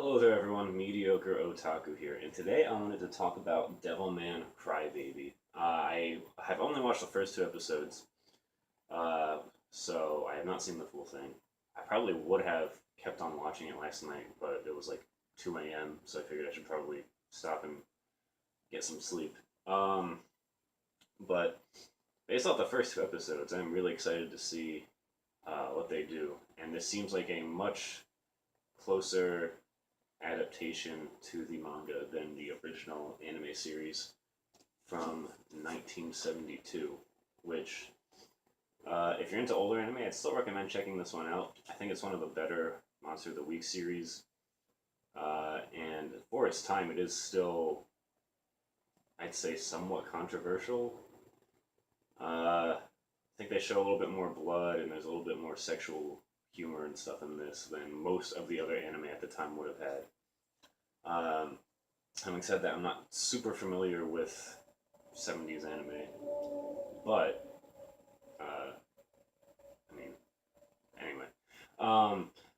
Hello there, everyone. Mediocre Otaku here, and today I wanted to talk about Devilman Crybaby. I have only watched the first two episodes, uh, so I have not seen the full thing. I probably would have kept on watching it last night, but it was like 2 a.m., so I figured I should probably stop and get some sleep. But based off the first two episodes, I'm really excited to see what they do, and this seems like a much closer adaptation to the manga than the original anime series from 1972, which, if you're into older anime, I'd still recommend checking this one out. I think it's one of the better Monster of the Week series, and for its time, it is still, I'd say, somewhat controversial. I think they show a little bit more blood, and there's a little bit more sexual humor and stuff in this than most of the other anime at the time would have had. Um, Having said that, I'm not super familiar with 70s anime, but I mean, anyway.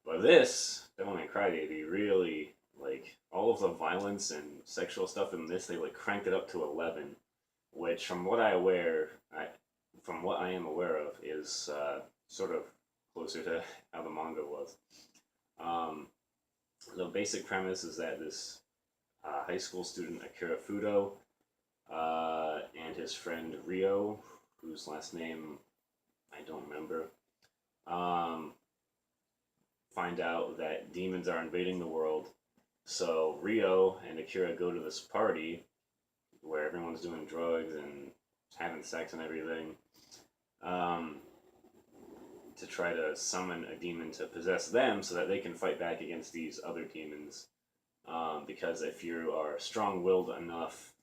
But this Devil May Cry Baby really like all of the violence and sexual stuff in this. They like cranked it up to 11, which from what I am aware of, is sort of closer to how the manga was. Um, the basic premise is that this high school student Akira Fudo and his friend Rio, whose last name I don't remember, um, find out that demons are invading the world. So Rio and Akira go to this party where everyone's doing drugs and having sex and everything, um, to try to summon a demon to possess them so that they can fight back against these other demons. Because if you are strong-willed enough,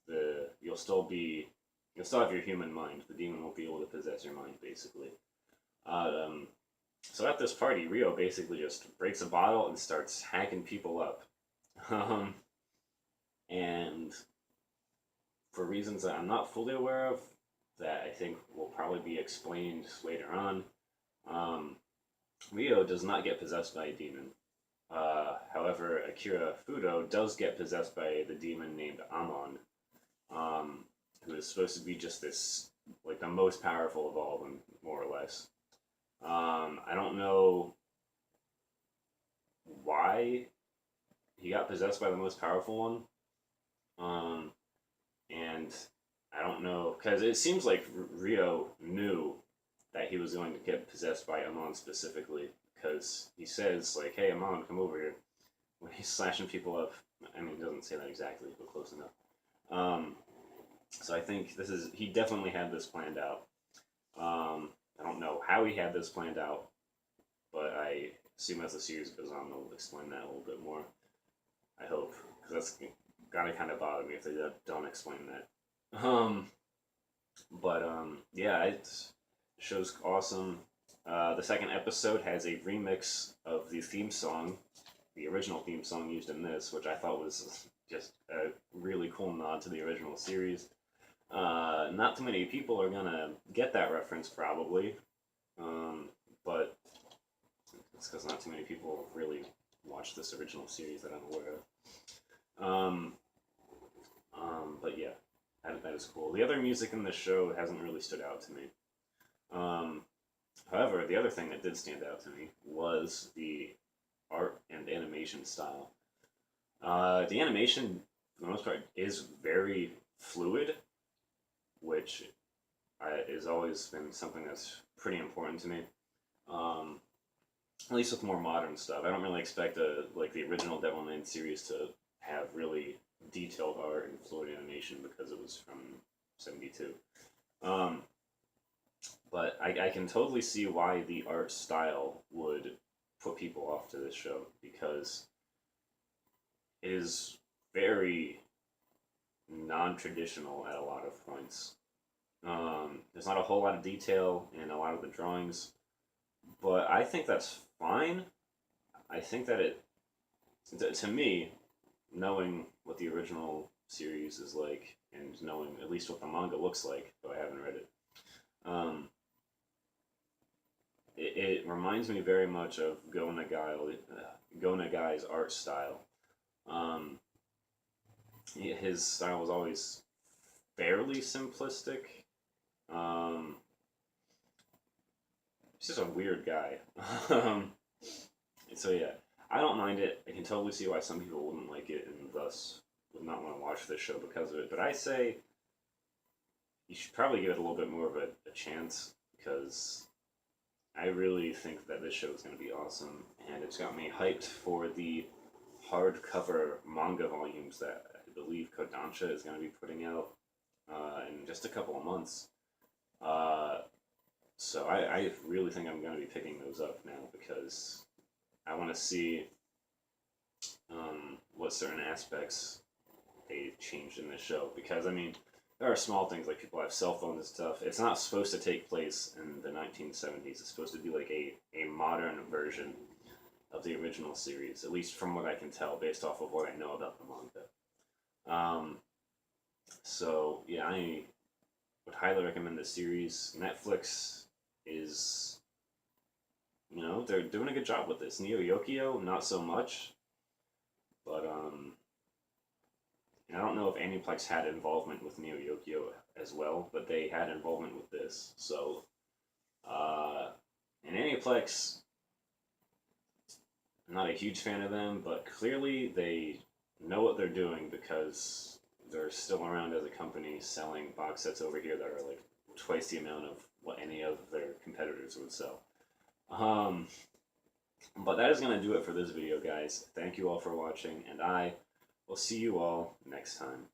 you'll still have your human mind. The demon won't be able to possess your mind, basically. Um, so at this party, Rio basically just breaks a bottle and starts hacking people up. Um, and for reasons that I'm not fully aware of, that I think will probably be explained later on, um, Rio does not get possessed by a demon. However, Akira Fudo does get possessed by the demon named Amon, um, who is supposed to be just this, like, the most powerful of all of them, more or less. I don't know why he got possessed by the most powerful one. Um, and I don't know, because it seems like Rio knew that he was going to get possessed by Amon specifically, because he says, like, hey, Amon, come over here, when he's slashing people up. I mean, he doesn't say that exactly, but close enough. Um, so I think he definitely had this planned out. I don't know how he had this planned out, but I assume as the series goes on, they'll explain that a little bit more. I hope, because that's gotta kind of bother me if they don't explain that. Yeah, the show's awesome. The second episode has a remix of the theme song, the original theme song used in this, which I thought was just a really cool nod to the original series. Not too many people are gonna get that reference, probably, but it's because not too many people really watched this original series that I'm aware of. But yeah, that is cool. The other music in this show hasn't really stood out to me. Um, However, the other thing that did stand out to me was the art and animation style. The animation, for the most part, is very fluid, which has always been something that's pretty important to me. Um, at least with more modern stuff, I don't really expect the original Devilman series to have really detailed art and fluid animation because it was from '72. Um, but I can totally see why the art style would put people off to this show because it is very non-traditional at a lot of points. There's not a whole lot of detail in a lot of the drawings, but I think that's fine. I think that to me, knowing what the original series is like and knowing at least what the manga looks like, though I haven't read it, um, it reminds me very much of Go Nagai's art style. Um, his style was always fairly simplistic. Um, he's just a weird guy. um, so yeah, I don't mind it. I can totally see why some people wouldn't like it and thus would not want to watch this show because of it. But I say you should probably give it a little bit more of a chance because I really think that this show is going to be awesome, and it's got me hyped for the hardcover manga volumes that I believe Kodansha is going to be putting out in just a couple of months. Uh, so I really think I'm going to be picking those up now because I want to see what certain aspects they changed in the show. Because I mean, there are small things like people have cell phones and stuff. It's not supposed to take place in the 1970s. It's supposed to be like a modern version of the original series, at least from what I can tell based off of what I know about the manga. So yeah, I would highly recommend the series. Netflix is, they're doing a good job with this. Neo Yokio, not so much, but and I don't know if Aniplex had involvement with Neo Yokio as well, but they had involvement with this. So, and Aniplex, I'm not a huge fan of them, but clearly they know what they're doing because they're still around as a company selling box sets over here that are like twice the amount of what any of their competitors would sell. Um, but that is going to do it for this video, guys. Thank you all for watching, and I will see you all next time.